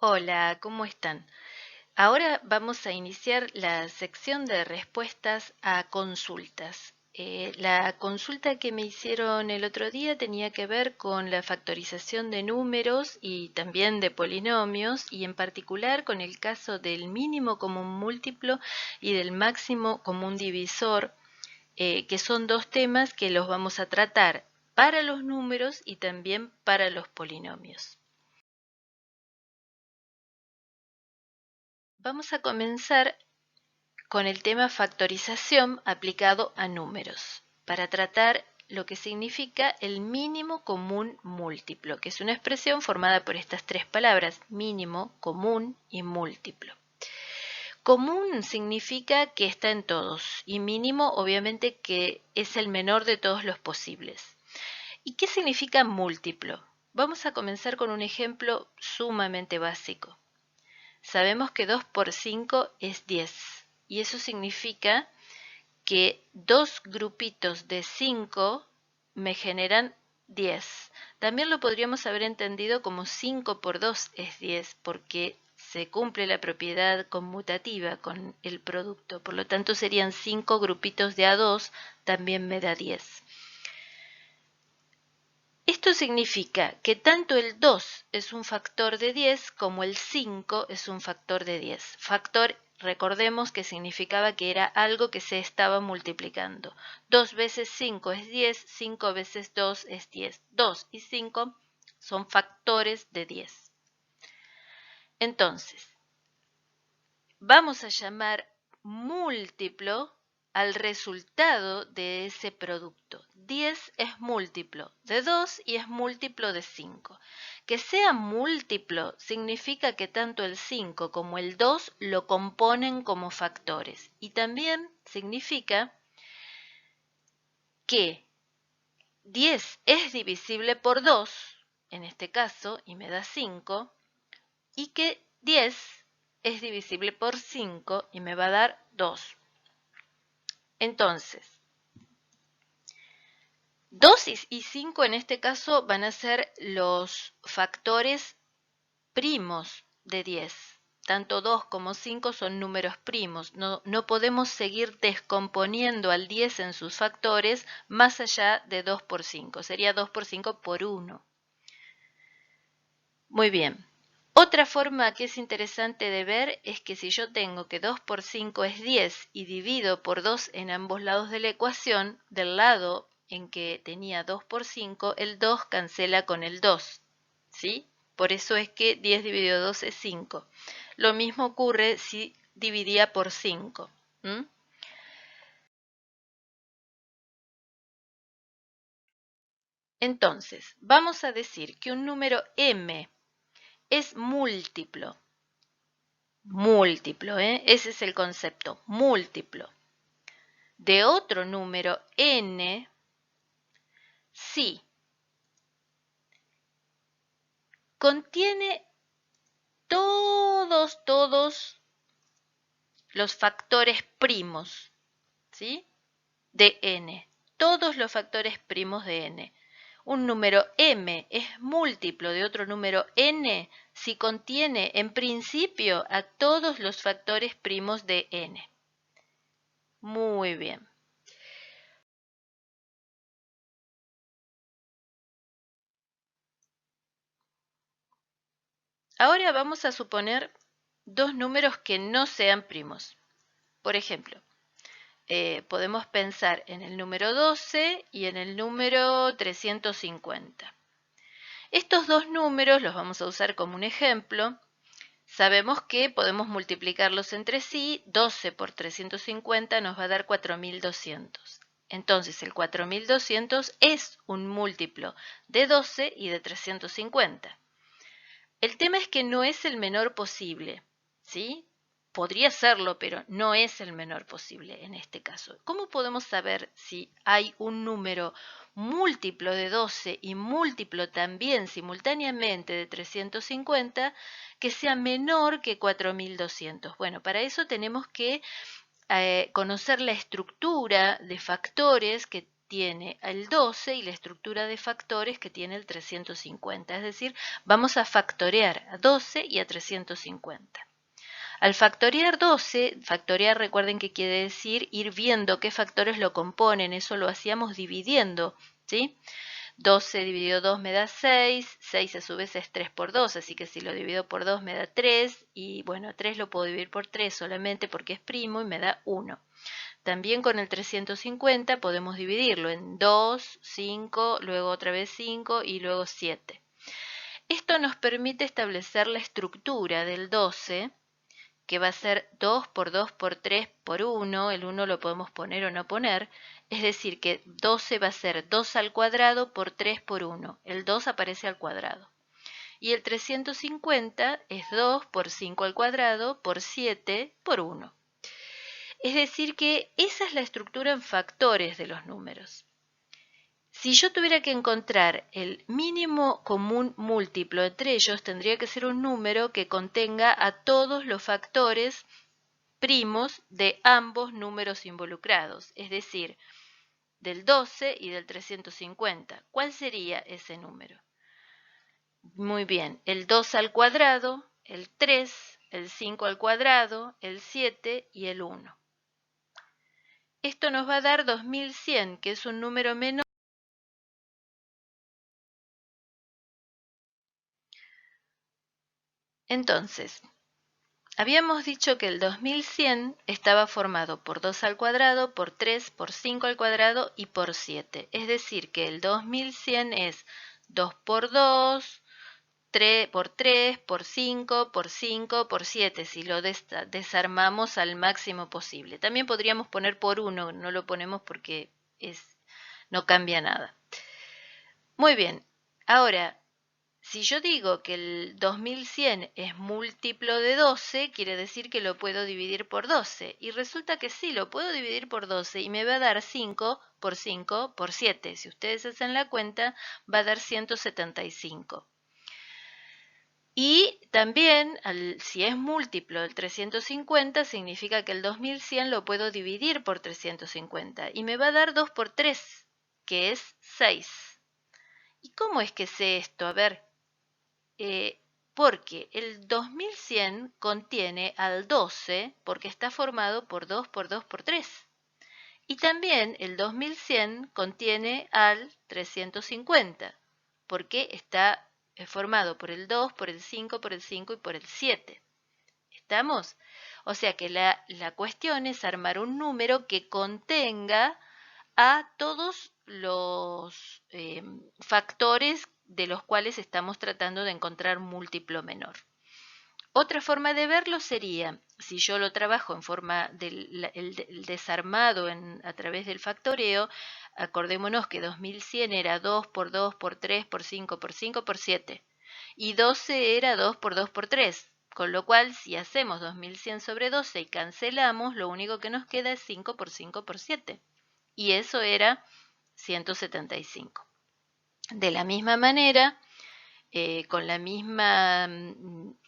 Hola, ¿cómo están? Ahora vamos a iniciar la sección de respuestas a consultas. La consulta que me hicieron el otro día tenía que ver con la factorización de números y también de polinomios y en particular con el caso del mínimo común múltiplo y del máximo común divisor, que son dos temas que los vamos a tratar para los números y también para los polinomios. Vamos a comenzar con el tema factorización aplicado a números, para tratar lo que significa el mínimo común múltiplo, que es una expresión formada por estas tres palabras, mínimo, común y múltiplo. Común significa que está en todos y mínimo obviamente que es el menor de todos los posibles. ¿Y qué significa múltiplo? Vamos a comenzar con un ejemplo sumamente básico. Sabemos que 2 por 5 es 10 y eso significa que dos grupitos de 5 me generan 10. También lo podríamos haber entendido como 5 por 2 es 10 porque se cumple la propiedad conmutativa con el producto. Por lo tanto serían 5 grupitos de A2 también me da 10. Esto significa que tanto el 2 es un factor de 10 como el 5 es un factor de 10. Factor, recordemos que significaba que era algo que se estaba multiplicando. 2 veces 5 es 10, 5 veces 2 es 10. 2 y 5 son factores de 10. Entonces, vamos a llamar múltiplo al resultado de ese producto. 10 es múltiplo de 2 y es múltiplo de 5. Que sea múltiplo significa que tanto el 5 como el 2 lo componen como factores. Y también significa que 10 es divisible por 2, en este caso, y me da 5, y que 10 es divisible por 5 y me va a dar 2. Entonces, 2 y 5 en este caso van a ser los factores primos de 10. Tanto 2 como 5 son números primos. No podemos seguir descomponiendo al 10 en sus factores más allá de 2 por 5. Sería 2 por 5 por 1. Muy bien. Otra forma que es interesante de ver es que si yo tengo que 2 por 5 es 10 y divido por 2 en ambos lados de la ecuación, del lado en que tenía 2 por 5, el 2 cancela con el 2, ¿sí? Por eso es que 10 dividido 2 es 5. Lo mismo ocurre si dividía por 5. Entonces, vamos a decir que un número m es múltiplo. Múltiplo, ese es el concepto, múltiplo de otro número n si contiene todos los factores primos, ¿sí? De n, todos los factores primos de n. Un número m es múltiplo de otro número n si contiene en principio a todos los factores primos de n. Muy bien. Ahora vamos a suponer dos números que no sean primos. Por ejemplo, podemos pensar en el número 12 y en el número 350. Estos dos números los vamos a usar como un ejemplo. Sabemos que podemos multiplicarlos entre sí. 12 por 350 nos va a dar 4200. Entonces el 4200 es un múltiplo de 12 y de 350. El tema es que no es el menor posible, ¿sí? Podría serlo, pero no es el menor posible en este caso. ¿Cómo podemos saber si hay un número múltiplo de 12 y múltiplo también simultáneamente de 350 que sea menor que 4200? Bueno, para eso tenemos que conocer la estructura de factores que tiene el 12 y la estructura de factores que tiene el 350. Es decir, vamos a factorear a 12 y a 350. Al factorear 12, factorear recuerden que quiere decir ir viendo qué factores lo componen, eso lo hacíamos dividiendo, ¿sí? 12 dividido 2 me da 6, 6 a su vez es 3 por 2, así que si lo divido por 2 me da 3, y bueno, 3 lo puedo dividir por 3 solamente porque es primo y me da 1. También con el 350 podemos dividirlo en 2, 5, luego otra vez 5 y luego 7. Esto nos permite establecer la estructura del 12, que va a ser 2 por 2 por 3 por 1, el 1 lo podemos poner o no poner, es decir que 12 va a ser 2 al cuadrado por 3 por 1, el 2 aparece al cuadrado. Y el 350 es 2 por 5 al cuadrado por 7 por 1. Es decir que esa es la estructura en factores de los números. Si yo tuviera que encontrar el mínimo común múltiplo entre ellos, tendría que ser un número que contenga a todos los factores primos de ambos números involucrados, es decir, del 12 y del 350. ¿Cuál sería ese número? Muy bien, el 2 al cuadrado, el 3, el 5 al cuadrado, el 7 y el 1. Esto nos va a dar 2100, que es un número menor. Entonces, habíamos dicho que el 2100 estaba formado por 2 al cuadrado, por 3, por 5 al cuadrado y por 7. Es decir, que el 2100 es 2 por 2, 3 por 3, por 5, por 5, por 7, si lo desarmamos al máximo posible. También podríamos poner por 1, no lo ponemos porque no cambia nada. Muy bien, ahora, si yo digo que el 2100 es múltiplo de 12, quiere decir que lo puedo dividir por 12. Y resulta que sí, lo puedo dividir por 12 y me va a dar 5 por 5 por 7. Si ustedes hacen la cuenta, va a dar 175. Y también, si es múltiplo del 350, significa que el 2100 lo puedo dividir por 350 y me va a dar 2 por 3, que es 6. ¿Y cómo es que sé esto? A ver, porque el 2100 contiene al 12 porque está formado por 2 por 2 por 3. Y también el 2100 contiene al 350 porque está formado por el 2, por el 5, por el 5 y por el 7. ¿Estamos? O sea que la cuestión es armar un número que contenga a todos los factores de los cuales estamos tratando de encontrar múltiplo menor. Otra forma de verlo sería, si yo lo trabajo en forma del desarmado a través del factoreo, acordémonos que 2100 era 2 por 2 por 3 por 5 por 5 por 7 y 12 era 2 por 2 por 3, con lo cual si hacemos 2100 sobre 12 y cancelamos, lo único que nos queda es 5 por 5 por 7 y eso era 175. De la misma manera, con la misma,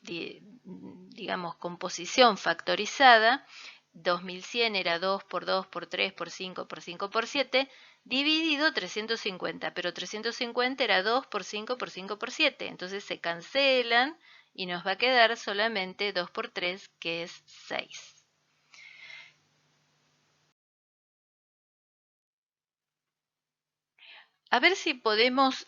digamos, composición factorizada, 2100 era 2 por 2 por 3 por 5 por 5 por 7, dividido 350, pero 350 era 2 por 5 por 5 por 7, entonces se cancelan y nos va a quedar solamente 2 por 3, que es 6. A ver si podemos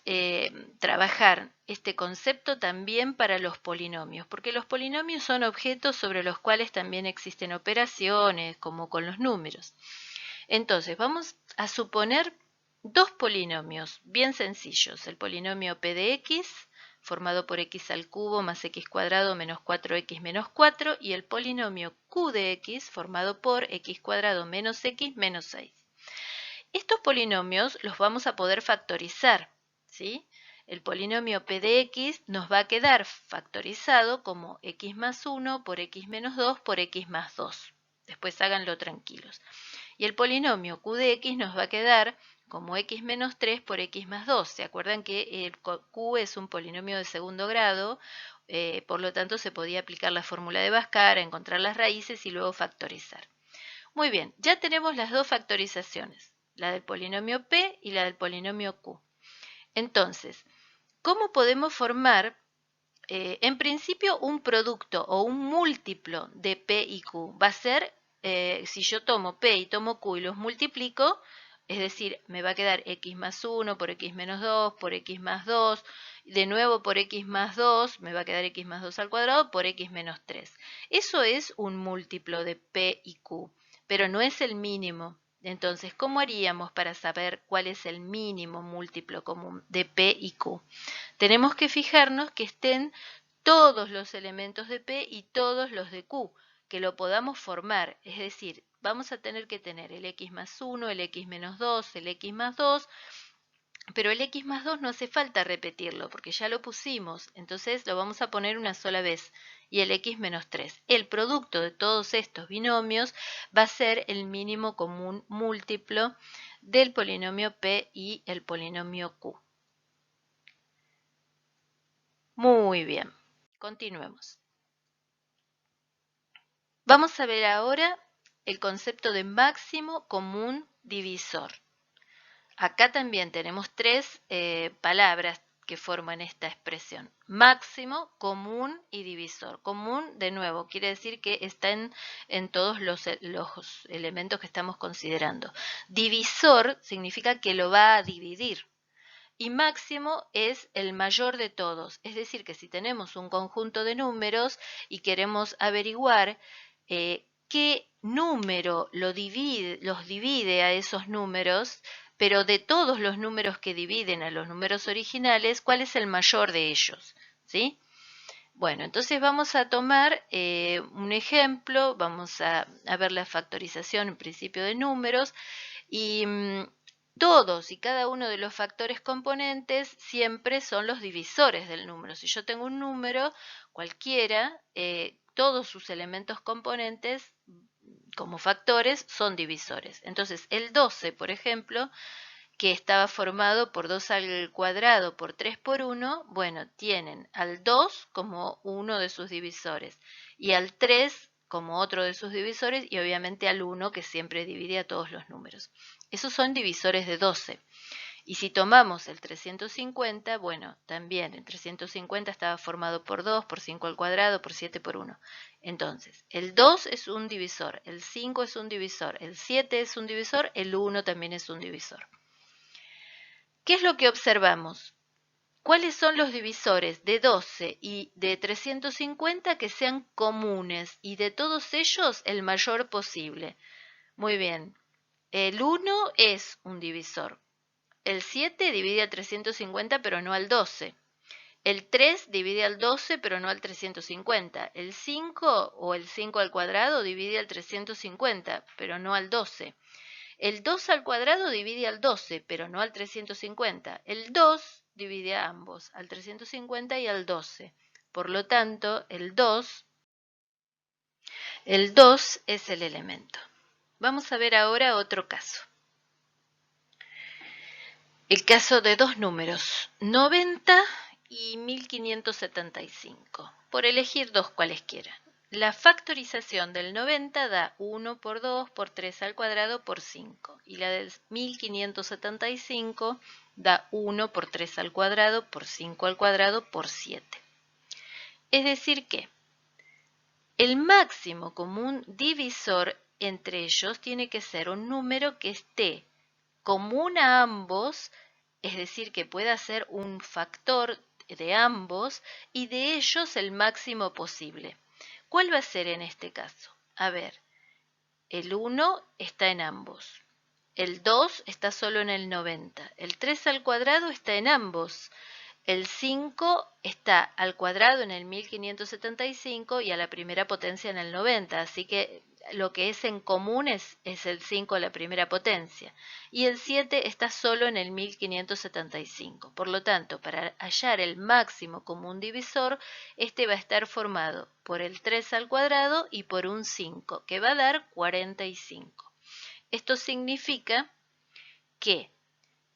trabajar este concepto también para los polinomios, porque los polinomios son objetos sobre los cuales también existen operaciones, como con los números. Entonces, vamos a suponer dos polinomios bien sencillos. El polinomio p de x, formado por x al cubo más x cuadrado menos 4x menos 4, y el polinomio q de x, formado por x cuadrado menos x menos 6. Estos polinomios los vamos a poder factorizar, ¿sí? El polinomio p de x nos va a quedar factorizado como x más 1 por x menos 2 por x más 2. Después háganlo tranquilos. Y el polinomio q de x nos va a quedar como x menos 3 por x más 2. ¿Se acuerdan que el q es un polinomio de segundo grado? Por lo tanto, se podía aplicar la fórmula de Bhaskara, encontrar las raíces y luego factorizar. Muy bien, ya tenemos las dos factorizaciones. la del polinomio P y la del polinomio Q. Entonces, ¿cómo podemos formar, en principio, un producto o un múltiplo de P y Q? Va a ser, si yo tomo P y tomo Q y los multiplico, es decir, me va a quedar x más 1 por x menos 2 por x más 2, de nuevo por x más 2, me va a quedar x más 2 al cuadrado por x menos 3. Eso es un múltiplo de P y Q, pero no es el mínimo. Entonces, ¿cómo haríamos para saber cuál es el mínimo múltiplo común de P y Q? Tenemos que fijarnos que estén todos los elementos de P y todos los de Q, que lo podamos formar, es decir, vamos a tener que tener el x más 1, el x menos 2, el x más 2, pero el x más 2 no hace falta repetirlo porque ya lo pusimos, entonces lo vamos a poner una sola vez, y el x menos 3. El producto de todos estos binomios va a ser el mínimo común múltiplo del polinomio P y el polinomio Q. Muy bien, continuemos. Vamos a ver ahora el concepto de máximo común divisor. Acá también tenemos tres palabras que forman esta expresión. Máximo, común y divisor. Común, de nuevo, quiere decir que está en todos los elementos que estamos considerando. Divisor significa que lo va a dividir. Y máximo es el mayor de todos. Es decir, que si tenemos un conjunto de números y queremos averiguar qué número los divide a esos números, pero de todos los números que dividen a los números originales, ¿cuál es el mayor de ellos? ¿Sí? Bueno, entonces vamos a tomar un ejemplo, vamos a ver la factorización en principio de números y todos y cada uno de los factores componentes siempre son los divisores del número. Si yo tengo un número cualquiera, todos sus elementos componentes como factores son divisores. Entonces el 12, por ejemplo, que estaba formado por 2 al cuadrado por 3 por 1, bueno, tienen al 2 como uno de sus divisores y al 3 como otro de sus divisores y obviamente al 1 que siempre divide a todos los números. Esos son divisores de 12. Y si tomamos el 350, bueno, también el 350 estaba formado por 2, por 5 al cuadrado, por 7 por 1. Entonces, el 2 es un divisor, el 5 es un divisor, el 7 es un divisor, el 1 también es un divisor. ¿Qué es lo que observamos? ¿Cuáles son los divisores de 12 y de 350 que sean comunes y de todos ellos el mayor posible? Muy bien, el 1 es un divisor. El 7 divide al 350 pero no al 12. El 3 divide al 12 pero no al 350. El 5 o el 5 al cuadrado divide al 350 pero no al 12. El 2 al cuadrado divide al 12, pero no al 350. El 2 divide a ambos, al 350 y al 12. Por lo tanto, el 2 es el elemento. Vamos a ver ahora otro caso. El caso de dos números, 90 y 1575, por elegir dos cualesquiera. La factorización del 90 da 1 por 2 por 3 al cuadrado por 5 y la del 1575 da 1 por 3 al cuadrado por 5 al cuadrado por 7. Es decir que el máximo común divisor entre ellos tiene que ser un número que esté común a ambos, es decir, que pueda ser un factor de ambos y de ellos el máximo posible. ¿Cuál va a ser en este caso? A ver, el 1 está en ambos, el 2 está solo en el 90, el 3 al cuadrado está en ambos, el 5 está al cuadrado en el 1575 y a la primera potencia en el 90, así que lo que es en común es el 5 a la primera potencia. Y el 7 está solo en el 1575. Por lo tanto, para hallar el máximo común divisor, este va a estar formado por el 3 al cuadrado y por un 5, que va a dar 45. Esto significa que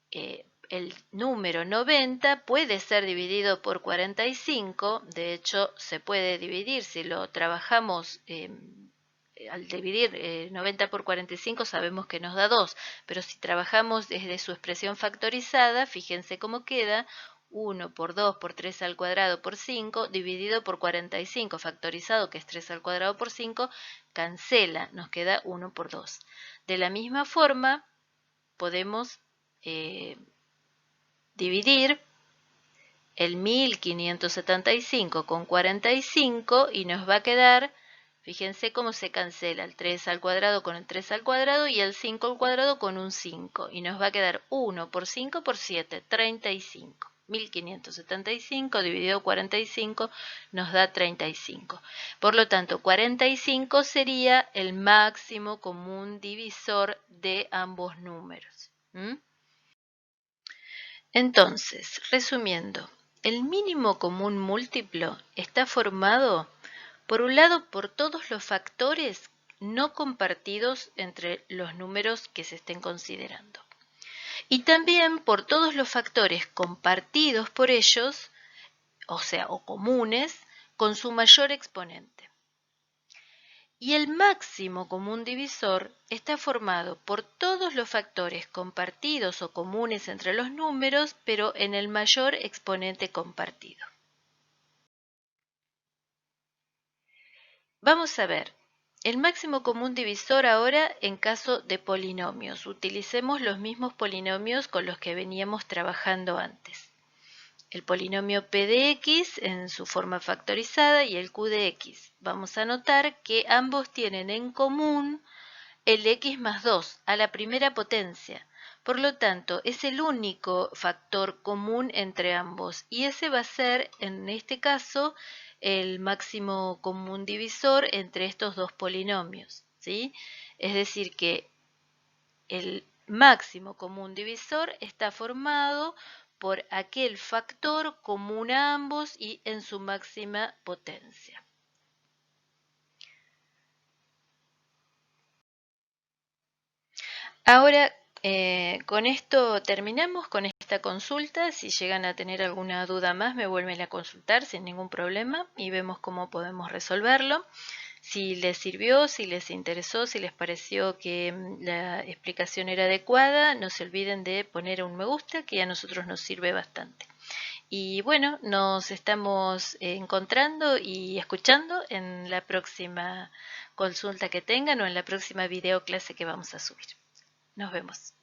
el número 90 puede ser dividido por 45, de hecho se puede dividir si lo trabajamos al dividir 90 por 45 sabemos que nos da 2, pero si trabajamos desde su expresión factorizada, fíjense cómo queda 1 por 2 por 3 al cuadrado por 5 dividido por 45 factorizado, que es 3 al cuadrado por 5, cancela, nos queda 1 por 2. De la misma forma, podemos dividir el 1575 con 45 y nos va a quedar, fíjense cómo se cancela el 3 al cuadrado con el 3 al cuadrado y el 5 al cuadrado con un 5. Y nos va a quedar 1 por 5 por 7, 35. 1575 dividido 45 nos da 35. Por lo tanto, 45 sería el máximo común divisor de ambos números. Entonces, resumiendo, el mínimo común múltiplo está formado, por un lado, por todos los factores no compartidos entre los números que se estén considerando, y también por todos los factores compartidos por ellos, o sea, o comunes, con su mayor exponente. Y el máximo común divisor está formado por todos los factores compartidos o comunes entre los números, pero en el mayor exponente compartido. Vamos a ver el máximo común divisor ahora en caso de polinomios. Utilicemos los mismos polinomios con los que veníamos trabajando antes. El polinomio p de x en su forma factorizada y el q de x. Vamos a notar que ambos tienen en común el x más 2 a la primera potencia. Por lo tanto, es el único factor común entre ambos y ese va a ser, en este caso, el máximo común divisor entre estos dos polinomios, ¿sí? Es decir, que el máximo común divisor está formado por aquel factor común a ambos y en su máxima potencia. Ahora, con esto terminamos con esta consulta. Si llegan a tener alguna duda más, me vuelven a consultar sin ningún problema y vemos cómo podemos resolverlo. Si les sirvió, si les interesó, si les pareció que la explicación era adecuada, no se olviden de poner un me gusta, que a nosotros nos sirve bastante. Y bueno, nos estamos encontrando y escuchando en la próxima consulta que tengan o en la próxima video clase que vamos a subir. Nos vemos.